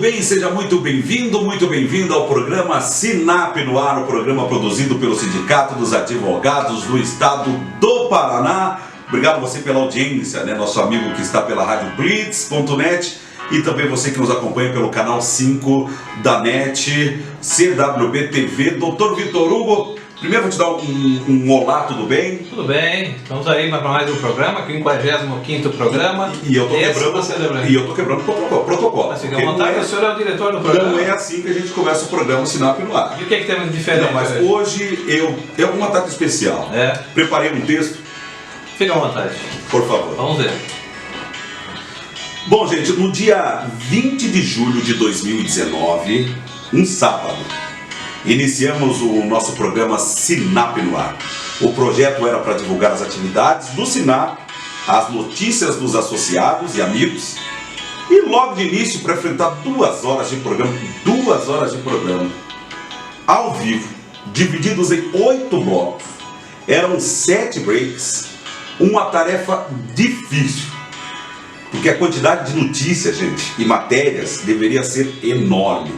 bem? Seja muito bem-vindo ao programa Sinap no Ar, o programa produzido pelo Sindicato dos Advogados do Estado do Paraná. Obrigado a você pela audiência, né? Nosso amigo que está pela Rádio Blitz.net e também você que nos acompanha pelo canal 5 da NET, CWB TV. Doutor Vitor Hugo, primeiro vou te dar um olá, tudo bem? Tudo bem, estamos aí para mais um programa, 55º programa. E eu tô quebrando o protocolo. Mas fica à vontade, o senhor é o diretor do programa. Não é assim que a gente começa o programa Sinap no Ar. E o que temos de diferente? Não, mas hoje é uma data especial. Preparei um texto. Fica à vontade. Por favor. Vamos ver. Bom, gente, no dia 20 de julho de 2019, um sábado, iniciamos o nosso programa Sinap no Ar. O projeto era para divulgar as atividades do Sinap, as notícias dos associados e amigos, e logo de início para enfrentar 2 horas de programa, ao vivo, divididos em 8 blocos. Eram 7 breaks, uma tarefa difícil, porque a quantidade de notícias, gente, e matérias deveria ser enorme.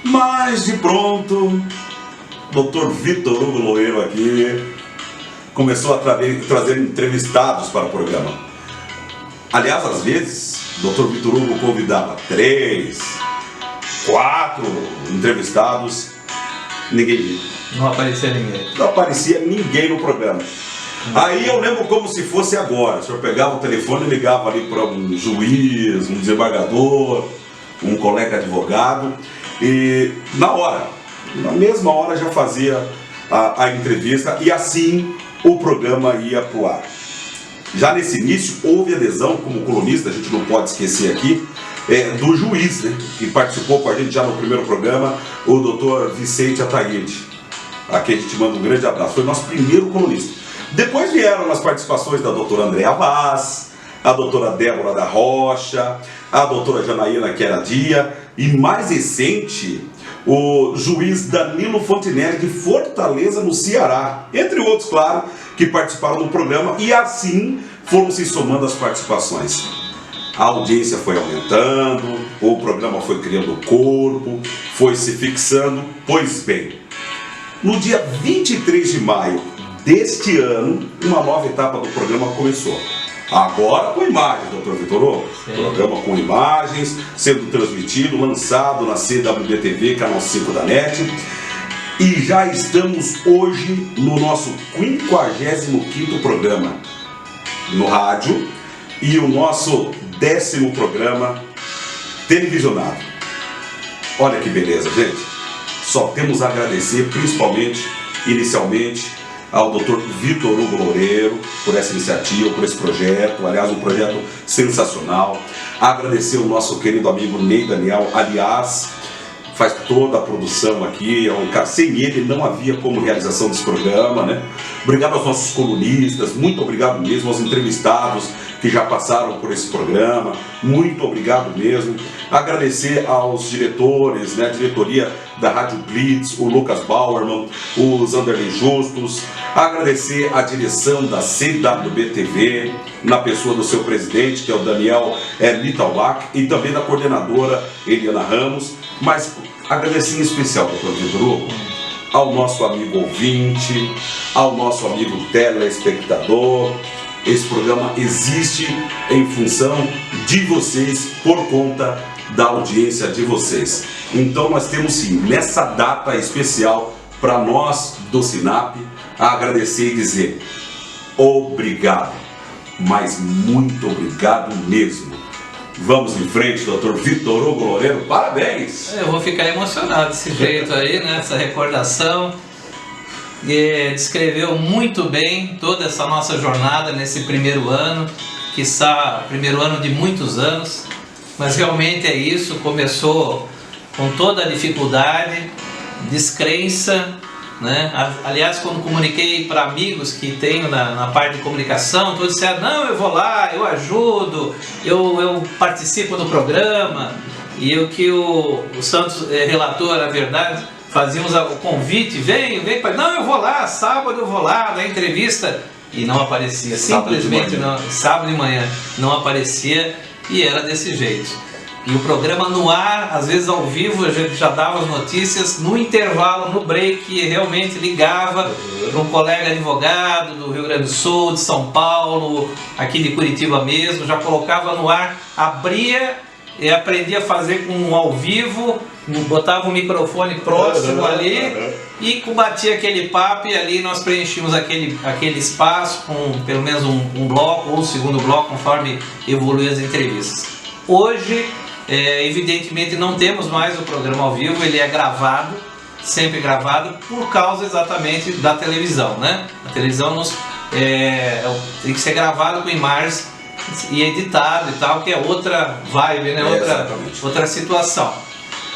Mas de pronto, Dr. Vitor Hugo Loureiro aqui começou a trazer entrevistados para o programa. Aliás, às vezes, Dr. Vitor Hugo convidava 3, 4 entrevistados, ninguém via. Não aparecia ninguém. Não aparecia ninguém no programa. Aí eu lembro como se fosse agora. O senhor pegava o telefone e ligava ali para um juiz, um desembargador, um colega advogado, e na mesma hora já fazia a entrevista, e assim o programa ia pro ar. Já nesse início houve adesão, como colunista, a gente não pode esquecer aqui, do juiz, né, que participou com a gente já no primeiro programa, o Dr. Vicente Ataíde. Aqui a gente manda um grande abraço, foi nosso primeiro colunista. Depois vieram as participações da doutora Andréa Vaz, a doutora Débora da Rocha, a doutora Janaína Queradia e, mais recente, o juiz Danilo Fontinelli de Fortaleza, no Ceará, entre outros, claro, que participaram do programa, e assim foram se somando as participações. A audiência foi aumentando, o programa foi criando corpo, foi se fixando. Pois bem, no dia 23 de maio deste ano, uma nova etapa do programa começou. Agora com imagens, doutor Vitor Hugo. Programa com imagens, sendo transmitido, lançado na CWB TV, canal 5 da NET. E já estamos hoje no nosso 55º programa no rádio e o nosso 10º programa televisionado. Olha que beleza, gente. Só temos a agradecer, principalmente, inicialmente, ao Dr. Vitor Hugo Loureiro por essa iniciativa, por esse projeto, aliás, um projeto sensacional. Agradecer o nosso querido amigo Ney Daniel, aliás, faz toda a produção aqui, sem ele não havia como realização desse programa, né? Obrigado aos nossos colunistas, muito obrigado mesmo aos entrevistados que já passaram por esse programa, muito obrigado mesmo. Agradecer aos diretores, né, a diretoria da Rádio Blitz, o Lucas Bauerman, o Zanderlei Justus. Agradecer a direção da CWB TV, na pessoa do seu presidente, que é o Daniel Littalbach, e também da coordenadora Eliana Ramos. Mas agradecer em especial, doutor Vitor Hugo, ao nosso amigo ouvinte, ao nosso amigo telespectador. Esse programa existe em função de vocês, por conta da audiência de vocês. Então nós temos sim, nessa data especial, para nós do Sinap, a agradecer e dizer obrigado, mas muito obrigado mesmo. Vamos em frente, doutor Vitor Hugo Loureiro, parabéns! Eu vou ficar emocionado desse jeito aí, né? Essa recordação. Descreveu muito bem toda essa nossa jornada nesse primeiro ano, quiçá primeiro ano de muitos anos, mas realmente é isso, começou com toda a dificuldade, descrença, né? Aliás, quando comuniquei para amigos que tenho na parte de comunicação, todos disseram, não, eu vou lá, eu ajudo, eu participo do programa, e o que o Santos relatou era verdade. Fazíamos o convite, vem, não, eu vou lá, sábado eu vou lá, na entrevista, e não aparecia, simplesmente não, sábado de manhã não aparecia, e era desse jeito. E o programa no ar, às vezes ao vivo, a gente já dava as notícias, no intervalo, no break, realmente ligava para um colega advogado do Rio Grande do Sul, de São Paulo, aqui de Curitiba mesmo, já colocava no ar, abria e aprendia a fazer com um ao vivo, botava o microfone próximo ali e batia aquele papo, e ali nós preenchíamos aquele espaço com pelo menos um bloco ou um segundo bloco, conforme evoluía as entrevistas. Hoje, evidentemente, não temos mais o programa ao vivo, ele é gravado, sempre gravado, por causa exatamente da televisão, né? A televisão tem que ser gravado com imagens e editado e tal, que é outra vibe, né? Outra situação.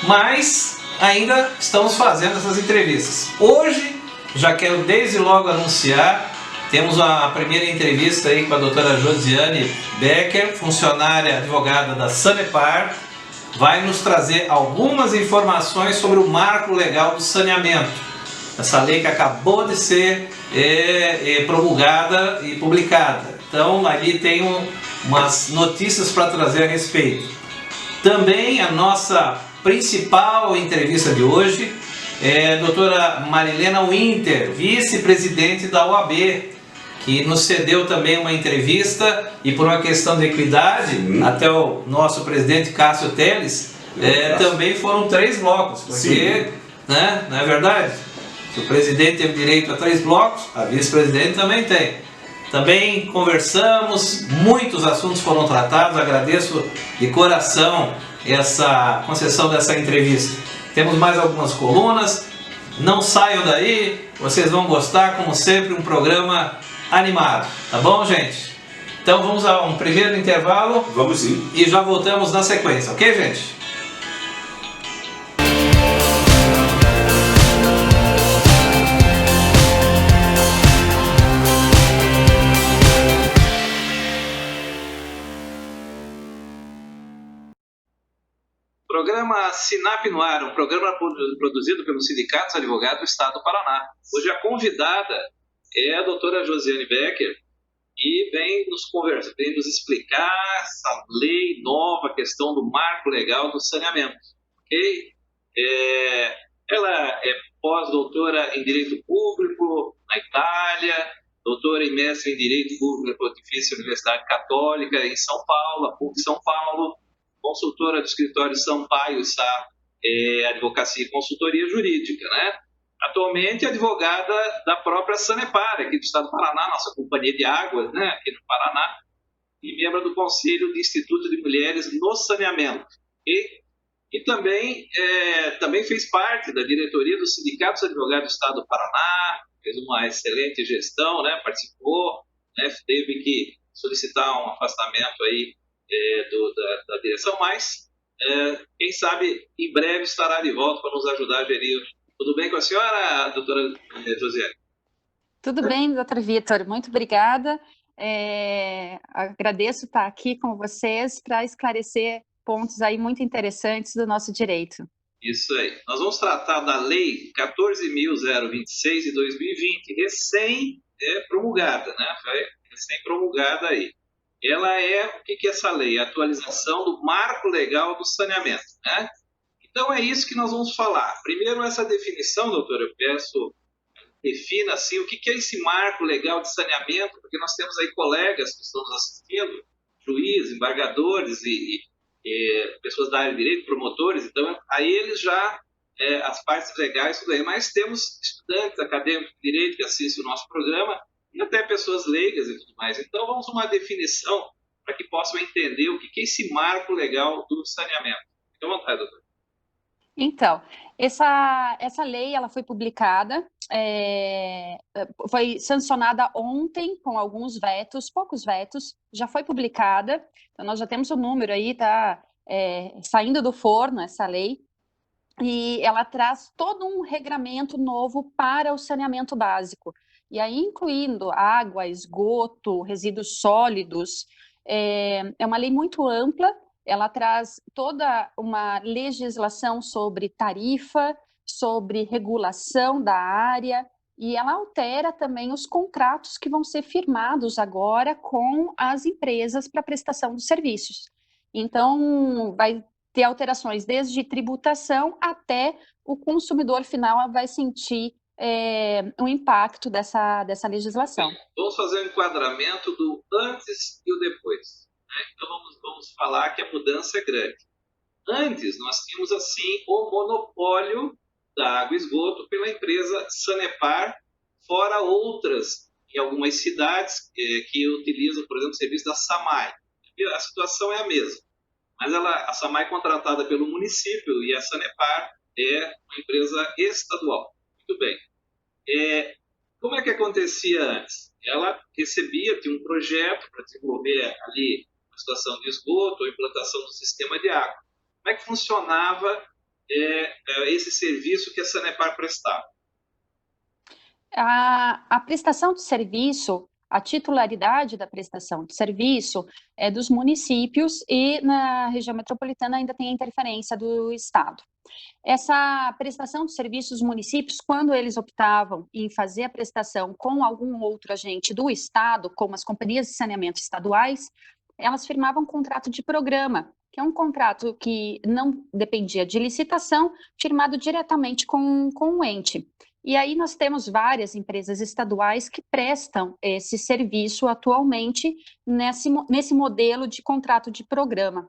Mas ainda estamos fazendo essas entrevistas. Hoje, já quero desde logo anunciar, temos a primeira entrevista aí com a doutora Josiane Becker, funcionária advogada da Sanepar, vai nos trazer algumas informações sobre o marco legal do saneamento, essa lei que acabou de ser promulgada e publicada. Então ali tem umas notícias para trazer a respeito. Também a nossa principal entrevista de hoje é a doutora Marilena Winter, vice-presidente da OAB, que nos cedeu também uma entrevista, e por uma questão de equidade, até o nosso presidente Cássio Teles, também foram 3 blocos, porque, né, não é verdade? Se o presidente tem direito a 3 blocos, a vice-presidente também tem. Também conversamos, muitos assuntos foram tratados, agradeço de coração essa concessão dessa entrevista. Temos mais algumas colunas, não saiam daí, vocês vão gostar, como sempre, um programa animado, tá bom, gente? Então vamos a um primeiro intervalo. Vamos sim. E já voltamos na sequência, ok, gente? Programa Sinap no Ar, um programa produzido pelo Sindicato dos Advogados do Estado do Paraná. Hoje a convidada é a doutora Josiane Becker, e vem nos explicar essa lei nova, a questão do marco legal do saneamento. Ok? Ela é pós-doutora em Direito Público na Itália, doutora e mestre em Direito Público na Pontifícia Universidade Católica em São Paulo, a PUC São Paulo, consultora do escritório Sampaio Sá, Advocacia e Consultoria Jurídica, né? Atualmente advogada da própria Sanepar, aqui do Estado do Paraná, nossa companhia de águas, né, aqui no Paraná, e membro do Conselho do Instituto de Mulheres no Saneamento. E também fez parte da diretoria do Sindicato dos Advogados do Estado do Paraná, fez uma excelente gestão, né, participou, né, teve que solicitar um afastamento aí da direção, mas quem sabe em breve estará de volta para nos ajudar a gerir. Tudo bem com a senhora, doutora Josiane? Tudo bem, doutor Vitor, muito obrigada. Agradeço estar aqui com vocês para esclarecer pontos aí muito interessantes do nosso direito. Isso aí. Nós vamos tratar da Lei 14.026 de 2020, recém-promulgada, né? Recém-promulgada aí. Ela o que é essa lei? A atualização do marco legal do saneamento, né? Então é isso que nós vamos falar. Primeiro, essa definição, doutor, eu peço, defina assim, o que é esse marco legal de saneamento, porque nós temos aí colegas que estão nos assistindo, juízes, embargadores e pessoas da área de direito, promotores, então a eles já, as partes legais, tudo aí, mas temos estudantes acadêmicos de direito que assistem o nosso programa e até pessoas leigas e tudo mais. Então vamos uma definição para que possam entender o que é esse marco legal do saneamento. Fique à vontade, doutor. Então, essa lei ela foi publicada, foi sancionada ontem com alguns vetos, poucos vetos, já foi publicada, então nós já temos o número aí, está saindo do forno essa lei, e ela traz todo um regramento novo para o saneamento básico, e aí incluindo água, esgoto, resíduos sólidos, é uma lei muito ampla. Ela traz toda uma legislação sobre tarifa, sobre regulação da área, e ela altera também os contratos que vão ser firmados agora com as empresas para prestação de serviços. Então, vai ter alterações desde tributação até o consumidor final vai sentir o impacto dessa legislação. Vamos fazer um enquadramento do antes e o depois, né? Então vamos falar que a mudança é grande. Antes nós tínhamos assim o monopólio da água e esgoto pela empresa Sanepar, fora outras em algumas cidades que utilizam, por exemplo, o serviço da SAMAI. A situação é a mesma, mas a SAMAI é contratada pelo município e a Sanepar é uma empresa estadual. Muito bem. Como é que acontecia antes? Ela tinha um projeto para desenvolver ali a situação de esgoto, a implantação do sistema de água. Como é que funcionava esse serviço que a Sanepar prestava? A prestação de serviço, a titularidade da prestação de serviço é dos municípios e na região metropolitana ainda tem a interferência do Estado. Essa prestação de serviços dos municípios, quando eles optavam em fazer a prestação com algum outro agente do Estado, como as companhias de saneamento estaduais, elas firmavam um contrato de programa, que é um contrato que não dependia de licitação, firmado diretamente com o ente. E aí nós temos várias empresas estaduais que prestam esse serviço atualmente nesse modelo de contrato de programa.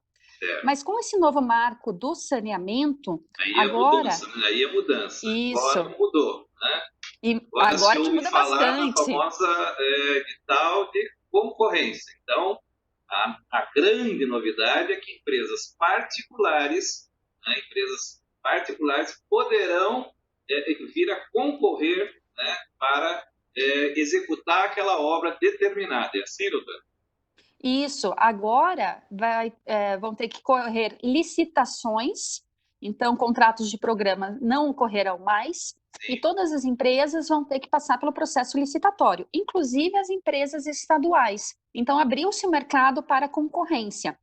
Mas com esse novo marco do saneamento, agora... Aí é mudança. Isso. Agora mudou, né? E agora que muda bastante. A famosa edital de concorrência. Então, a grande novidade é que empresas particulares poderão vir a concorrer, né, para executar aquela obra determinada. É assim, doutora? Isso. Agora vão ter que correr licitações, então contratos de programa não ocorrerão mais. Sim. E todas as empresas vão ter que passar pelo processo licitatório, inclusive as empresas estaduais. Então, abriu-se o mercado para concorrência.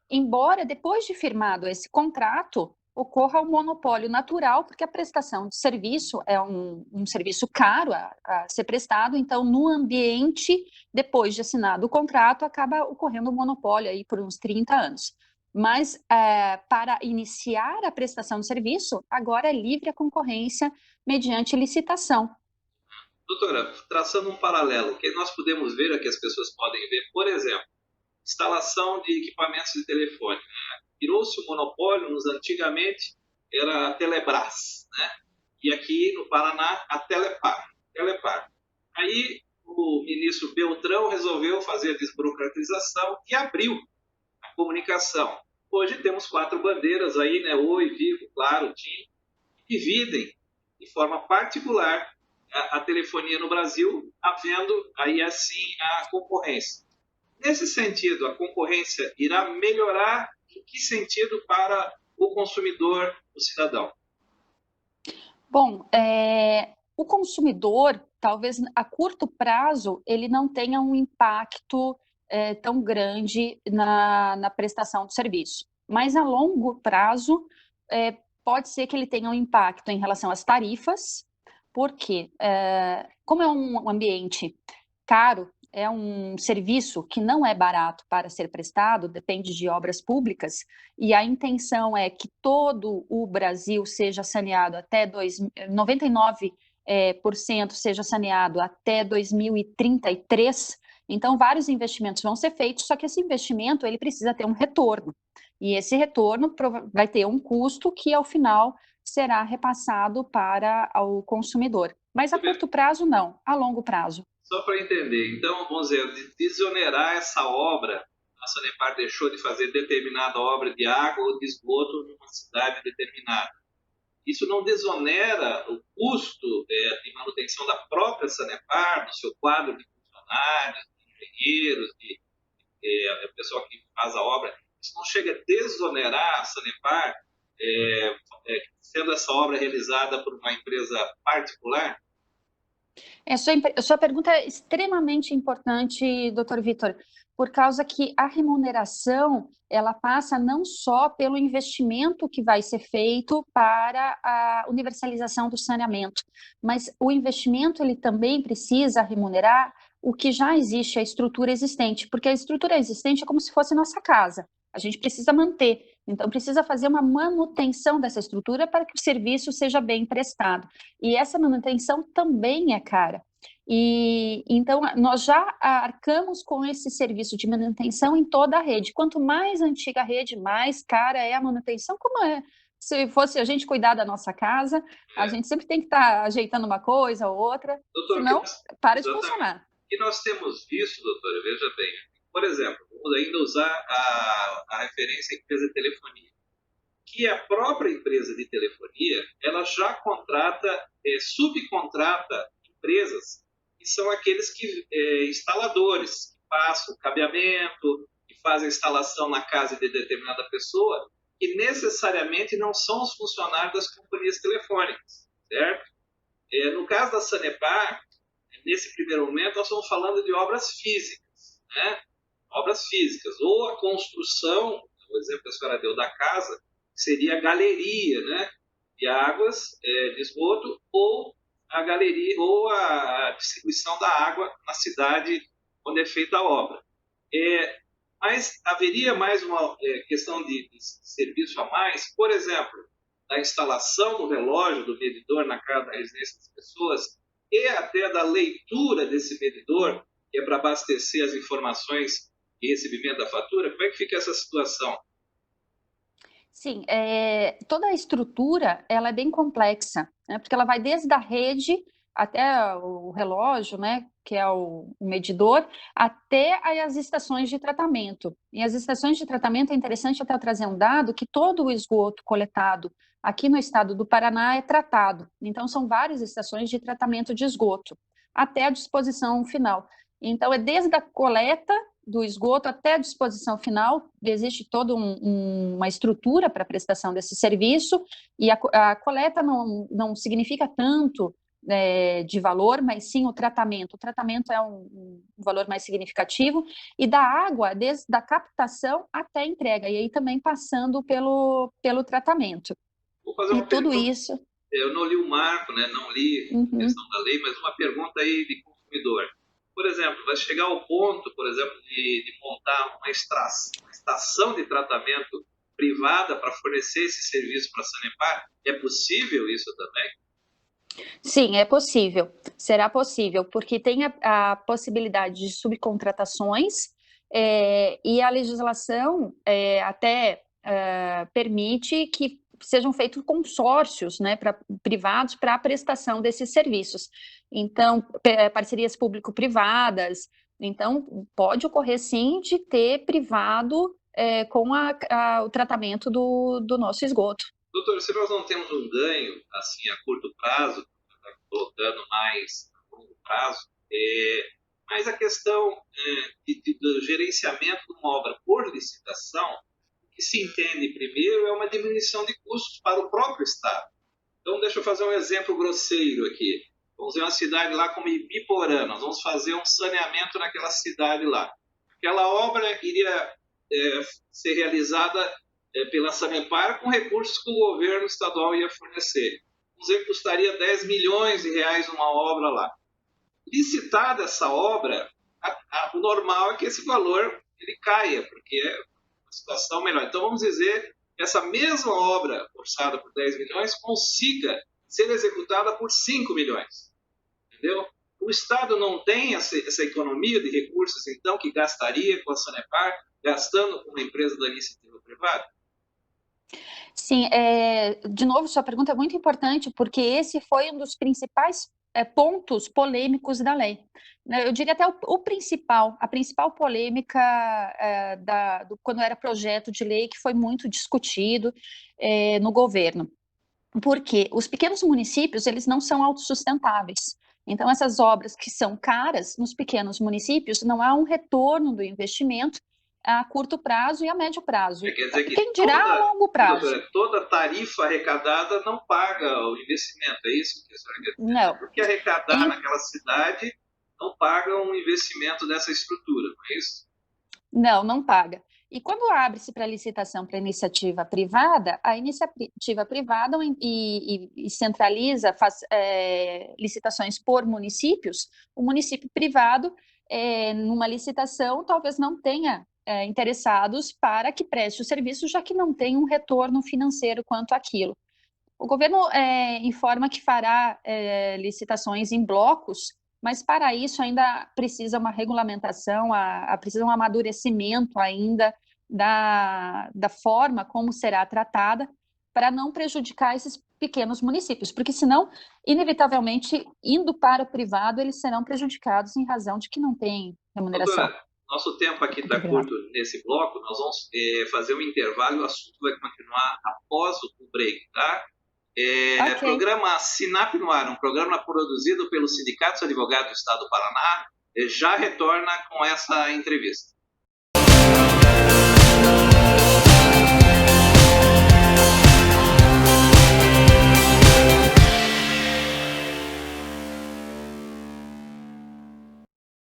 Embora, depois de firmado esse contrato, ocorra um monopólio natural, porque a prestação de serviço é um serviço caro a ser prestado, então, no ambiente, depois de assinado o contrato, acaba ocorrendo um monopólio aí por uns 30 anos. Mas, para iniciar a prestação de serviço, agora é livre a concorrência mediante licitação. Doutora, traçando um paralelo, que nós podemos ver, que as pessoas podem ver, por exemplo, instalação de equipamentos de telefone, né? Virou-se o monopólio, antigamente era a Telebrás, né? E aqui no Paraná a Telepar. Aí o ministro Beltrão resolveu fazer a desburocratização e abriu a comunicação. Hoje temos 4 bandeiras aí, né? Oi, Vivo, Claro, TIM, que dividem de forma particular a telefonia no Brasil, havendo aí assim a concorrência. Nesse sentido, a concorrência irá melhorar em que sentido para o consumidor, o cidadão? Bom, o consumidor, talvez a curto prazo, ele não tenha um impacto tão grande na prestação do serviço. Mas a longo prazo, pode ser que ele tenha um impacto em relação às tarifas, porque como é um ambiente caro, é um serviço que não é barato para ser prestado, depende de obras públicas, e a intenção é que todo o Brasil seja saneado até 99% seja saneado até 2033, então vários investimentos vão ser feitos, só que esse investimento ele precisa ter um retorno, e esse retorno vai ter um custo que ao final será repassado para o consumidor. Mas a curto prazo não, a longo prazo. Só para entender, então, vamos dizer, desonerar essa obra, a Sanepar deixou de fazer determinada obra de água ou de esgoto numa cidade determinada. Isso não desonera o custo de manutenção da própria Sanepar, do seu quadro de funcionários, de engenheiros, de pessoal que faz a obra. Isso não chega a desonerar a Sanepar, sendo essa obra realizada por uma empresa particular? Sua pergunta é extremamente importante, doutor Vitor, por causa que a remuneração, ela passa não só pelo investimento que vai ser feito para a universalização do saneamento, mas o investimento ele também precisa remunerar o que já existe, a estrutura existente, porque a estrutura existente é como se fosse nossa casa, a gente precisa manter. Então, precisa fazer uma manutenção dessa estrutura para que o serviço seja bem prestado. E essa manutenção também é cara. E então, nós já arcamos com esse serviço de manutenção em toda a rede. Quanto mais antiga a rede, mais cara é a manutenção, como é. Se fosse a gente cuidar da nossa casa, a gente sempre tem que estar ajeitando uma coisa ou outra, Doutor, senão para de exatamente. funcionar. E nós temos visto, doutora, veja bem, por exemplo, vamos ainda usar a referência à empresa de telefonia, que a própria empresa de telefonia, ela já contrata, subcontrata empresas que são aqueles que instaladores, que passam o cabeamento, que fazem a instalação na casa de determinada pessoa, que necessariamente não são os funcionários das companhias telefônicas, certo? No caso da Sanepar, nesse primeiro momento, nós estamos falando de obras físicas, né? Obras físicas, ou a construção, o exemplo que a senhora deu da casa, seria a galeria, né, de águas, de esgoto, ou a galeria, ou a distribuição da água na cidade onde é feita a obra. Mas haveria mais uma questão de serviço a mais, por exemplo, da instalação do relógio, do medidor na casa da residência das pessoas, e até da leitura desse medidor, que é para abastecer as informações de recebimento da fatura. Como é que fica essa situação? Sim, toda a estrutura ela é bem complexa, né, porque ela vai desde a rede até o relógio, né, que é o medidor, até as estações de tratamento. E as estações de tratamento, é interessante até trazer um dado, que todo o esgoto coletado aqui no estado do Paraná é tratado. Então, são várias estações de tratamento de esgoto, até a disposição final. Então, é desde a coleta do esgoto até a disposição final, existe toda uma estrutura para a prestação desse serviço, e a coleta não significa tanto de valor, mas sim o tratamento. O tratamento é um valor mais significativo, e da água, desde a captação até a entrega, e aí também passando pelo tratamento. Vou fazer uma tudo pergunta. Isso. Eu não li o marco, né? Não li a questão da lei, mas uma pergunta aí de consumidor. Por exemplo, vai chegar ao ponto, por exemplo, de montar uma estação de tratamento privada para fornecer esse serviço para a Sanepar? É possível isso também? Sim, é possível. Será possível, porque tem a possibilidade de subcontratações, e a legislação até permite que sejam feitos consórcios, né, privados para a prestação desses serviços. Então, parcerias público-privadas. Então, pode ocorrer, sim, de ter privado com o tratamento do nosso esgoto. Doutor, se nós não temos um ganho assim a curto prazo, colocando mais a longo prazo, mas a questão do gerenciamento de uma obra por licitação, que se entende primeiro é uma diminuição de custos para o próprio Estado. Então, deixa eu fazer um exemplo grosseiro aqui. Vamos ver uma cidade lá como Ibiporã, nós vamos fazer um saneamento naquela cidade lá. Aquela obra iria ser realizada pela Sanepar com recursos que o governo estadual ia fornecer. Vamos dizer que custaria 10 milhões de reais uma obra lá. Licitada essa obra, o normal é que esse valor ele caia, porque é uma situação melhor. Então, vamos dizer que essa mesma obra orçada por 10 milhões consiga ser executada por 5 milhões. Entendeu? O Estado não tem essa economia de recursos, então, que gastaria com a Sanepar, gastando com uma empresa da iniciativa privada? Sim, de novo, sua pergunta é muito importante, porque esse foi um dos principais pontos polêmicos da lei. Eu diria até a principal polêmica quando era projeto de lei, que foi muito discutido no governo. Porque os pequenos municípios, eles não são autossustentáveis. Então, essas obras que são caras nos pequenos municípios, não há um retorno do investimento a curto prazo e a médio prazo. Quer dizer que quem dirá a longo prazo? Toda tarifa arrecadada não paga o investimento, é isso que a senhora quer dizer? Não. Porque arrecadar naquela cidade não paga um investimento dessa estrutura, não é isso? Não paga. E quando abre-se para licitação para iniciativa privada, a iniciativa privada e centraliza, faz licitações por municípios, o município privado, numa licitação, talvez não tenha interessados para que preste o serviço, já que não tem um retorno financeiro quanto àquilo. O governo informa que fará licitações em blocos, mas para isso ainda precisa uma regulamentação, precisa um amadurecimento ainda da forma como será tratada, para não prejudicar esses pequenos municípios, porque senão, inevitavelmente, indo para o privado, eles serão prejudicados em razão de que não tem remuneração. Doutora, nosso tempo aqui está curto nesse bloco, nós vamos fazer um intervalo e o assunto vai continuar após o break, tá? Okay. Programa Sinap no Ar, um programa produzido pelo Sindicato dos Advogados do Estado do Paraná, já retorna com essa entrevista.